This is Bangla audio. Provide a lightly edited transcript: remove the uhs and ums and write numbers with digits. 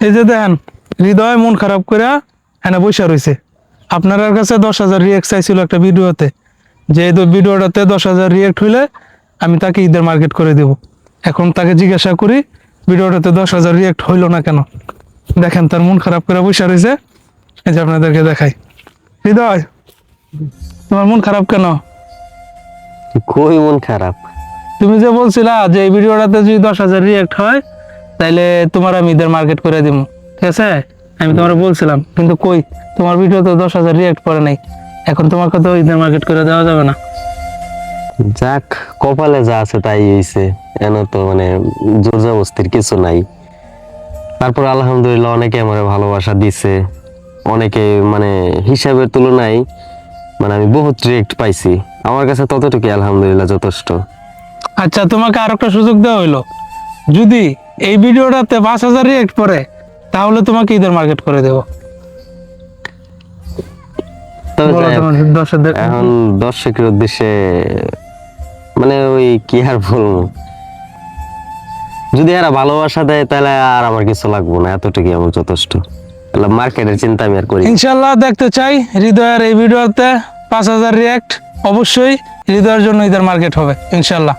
এই যে দেখেন হৃদয় মন খারাপ করে এনে বসে রয়েছে। আপনার কাছে 10,000 রিয়েক্ট চাইছিল একটা ভিডিওতে, যে এই ভিডিওটাতে 10,000 রিয়েক্ট হইলে আমি তাকে ঈদের মার্কেট করে দেব। এখন তাকে জিজ্ঞাসা করি ভিডিওটাতে 10,000 রিয়েক্ট হইলো না কেন। দেখেন তার মন খারাপ করে বসে রয়েছে। এই যে আপনাদেরকে দেখাই। হৃদয়, তোমার মন খারাপ কেন? কই মন খারাপ? তুমি যে বলছিলা যে এই ভিডিওটাতে যদি 10,000 রিয়েক্ট হয় তাইলে তোমার আমি ঈদের মার্কেট করে দিব, ঠিক আছে? আমি তোমার বলছিলাম, কিন্তু কই তোমার ভিডিওতে 10,000 রিয়েক্ট পড়ে নাই। এখন তোমাকে তো ঈদের মার্কেট করে দেওয়া যাবে না। যাক, কপালে যা আছে তাই হইছে। এন তো মানে জোর জবরদস্তির কিছু নাই। তারপর আলহামদুলিল্লাহ অনেকে আমার ভালোবাসা দিছে, অনেকে মানে হিসাবের তুলনায় মানে আমি বহুত রিয়েক্ট পাইছি। আমার কাছে ততটুকু আলহামদুলিল্লাহ যথেষ্ট। আচ্ছা, তোমাকে আর একটা সুযোগ দেওয়া হইলো, যদি এই ভিডিওটাতে 5,000 রিয়েক্ট পড়ে তাহলে তোমাকে ঈদের মার্কেট করে দেবো। তবে বলো যাই হোক, তোমার দর্শকদের। এখন দর্শকের উদ্দেশ্যে মানে ওই কি আর বলবো, যদি এরা ভালোবাসা দেয় তাহলে আর আমার কিছু লাগবো না, এতটুকু আমার যথেষ্ট। মার্কেটের চিন্তা আমি আর করি না। ইনশাল্লাহ দেখতে চাই হৃদয়ের এই ভিডিওতে 5,000 রিয়েক্ট। অবশ্যই হৃদয়ের জন্য ঈদের মার্কেট হবে ইনশাল্লাহ।